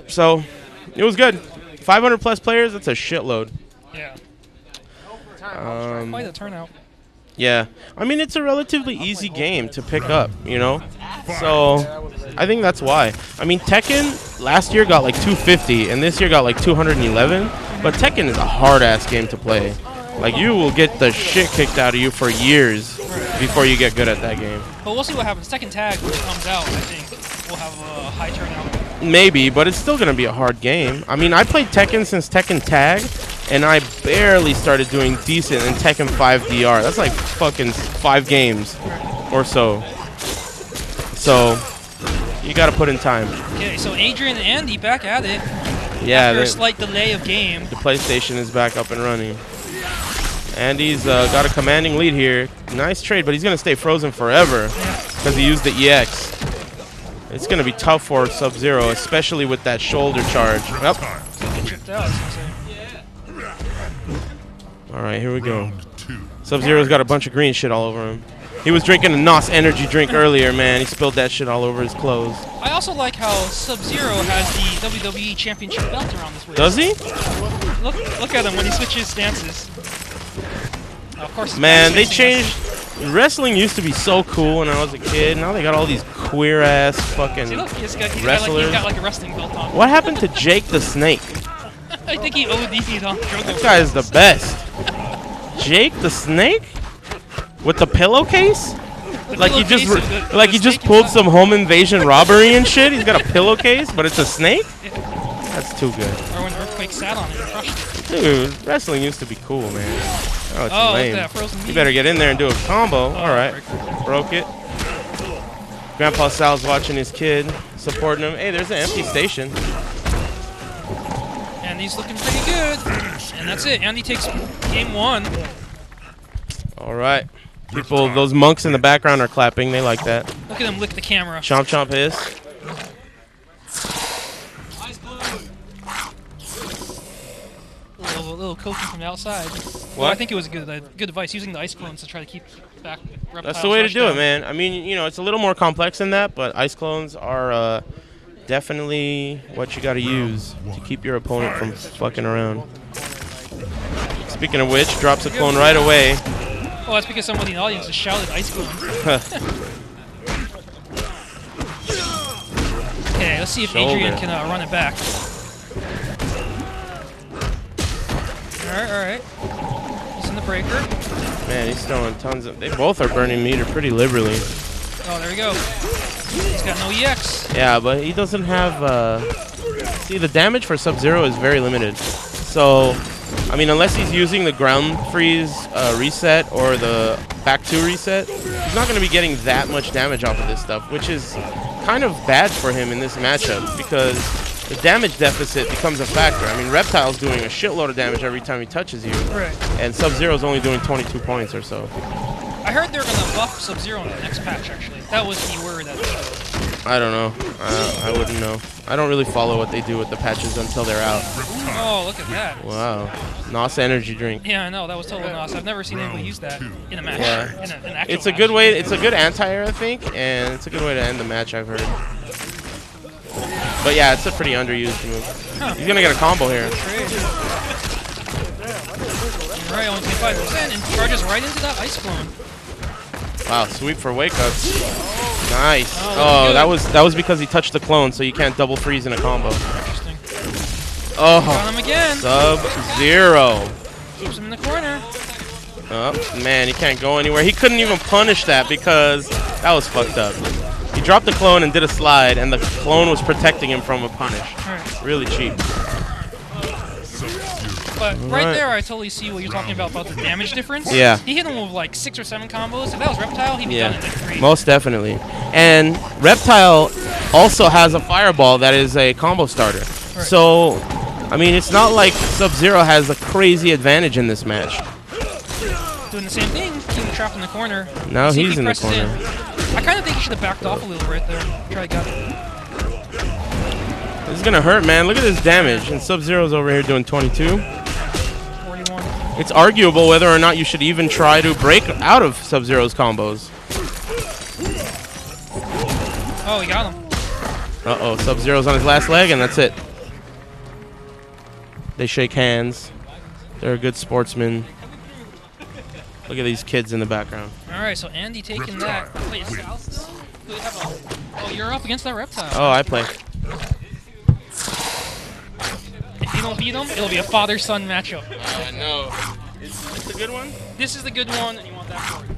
So it was good. 500 plus players. That's a shitload. Yeah. Quite a turnout. Yeah, I mean, it's a relatively easy game to pick up, you know? So I think that's why. I mean, Tekken last year got like 250, and this year got like 211. But Tekken is a hard-ass game to play. Like, you will get the shit kicked out of you for years before you get good at that game. But we'll see what happens. Tekken Tag, when it comes out, I think we'll have a high turnout. Maybe, but it's still going to be a hard game. I mean, I played Tekken since Tekken Tag, and I barely started doing decent in Tekken 5 DR. That's like fucking 5 games or so. So, you got to put in time. Okay, so Adrian and Andy back at it. Yeah, after a slight delay of game. The PlayStation is back up and running. Andy's got a commanding lead here. Nice trade, but he's going to stay frozen forever because he used the EX. It's going to be tough for Sub-Zero, especially with that shoulder charge. Yep. All right, here we go. Sub-Zero's got a bunch of green shit all over him. He was drinking a NOS energy drink earlier, man. He spilled that shit all over his clothes. I also like how Sub-Zero has the WWE Championship belt around his waist. Does he? Look at him when he switches stances. Of course. Man, they changed. Wrestling used to be so cool when I was a kid. Now they got all these queer-ass fucking wrestlers. He's got like a wrestling belt on. What happened to Jake the Snake? I think he OD'd on drugs. That guy is the best. Jake the Snake? With the pillowcase? Like he just pulled some home invasion robbery and shit. He's got a pillowcase, but it's a snake? That's too good. Or when Earthquake sat on it and crushed it. Dude, wrestling used to be cool, man. Oh, it's lame. Look at that frozen You better get in there and do a combo. All right. Broke it. Grandpa Sal's watching his kid, supporting him. Hey, there's an empty station. Andy's looking pretty good. And that's it. Andy takes game 1. All right. People, those monks in the background are clapping. They like that. Look at him lick the camera. Chomp chomp hiss. A little coaching from the outside. What? Well, I think it was a good advice, using the ice clones to try to keep back Reptile's That's the way to do down. it, man. I mean, you know, it's a little more complex than that, but ice clones are definitely what you got to use to keep your opponent from fucking around. Speaking of which, drops a clone right away. Oh, that's because somebody in the audience just shouted ice clone. Okay, let's see if Adrian can run it back. Alright. He's in the breaker. Man, he's throwing tons of... They both are burning meter pretty liberally. Oh, there we go. He's got no EX. Yeah, but he doesn't have... See, the damage for Sub-Zero is very limited. So, I mean, unless he's using the ground freeze reset or the back 2 reset, he's not going to be getting that much damage off of this stuff, which is kind of bad for him in this matchup because the damage deficit becomes a factor. I mean, Reptile's doing a shitload of damage every time he touches you, right? And Sub-Zero's only doing 22 points or so. I heard they're going to buff Sub-Zero in the next patch, actually. That was the word that I don't know. I wouldn't know. I don't really follow what they do with the patches until they're out. Oh, look at that. Wow. NOS energy drink. Yeah, I know. That was total NOS. I've never seen anybody use that in a match. Yeah. In an actual It's a good way. It's a good anti-air, I think, and it's a good way to end the match, I've heard. But yeah, it's a pretty underused move. Huh. He's going to get a combo here. Right, only 25%, and charges right into that ice clone. Wow, sweep for wake-ups. Nice. Oh, that was because he touched the clone, so you can't double freeze in a combo. Interesting. Oh, got him again. Sub-Zero. Keeps him in the corner. Oh, man, he can't go anywhere. He couldn't even punish that because that was fucked up. He dropped the clone and did a slide, and the clone was protecting him from a punish. Right. Really cheap. But right there, I totally see what you're talking about the damage difference. Yeah. He hit him with like 6 or 7 combos. If that was Reptile, he'd be done in like 3. Most definitely. And Reptile also has a fireball that is a combo starter. Right. So, I mean, it's not like Sub-Zero has a crazy advantage in this match. Doing the same thing, keeping him trapped in the corner. Now he's in the corner. I kind of think he should have backed off a little right there. Try to get it. This is going to hurt, man. Look at this damage. And Sub-Zero's over here doing 22. 41. It's arguable whether or not you should even try to break out of Sub-Zero's combos. Oh, he got him. Uh-oh, Sub-Zero's on his last leg, and that's it. They shake hands. They're a good sportsman. Look at these kids in the background. Alright, so Andy taking that. Wait, oh, you're up against that Reptile. Oh, I play. If you don't beat him, it'll be a father-son matchup. No. Is this the good one? This is the good one, and you want that for it.